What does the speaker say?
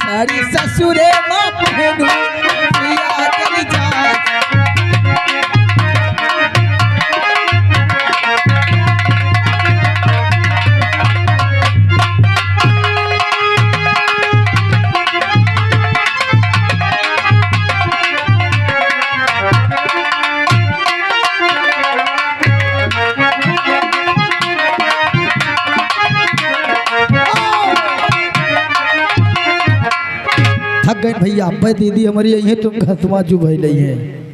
साड़ी ससुरे माँ पहनू प्रिया चली जाए। थक गए भैया, अब दीदी हमारी यही तुम घर तुम आजू भाई नहीं है।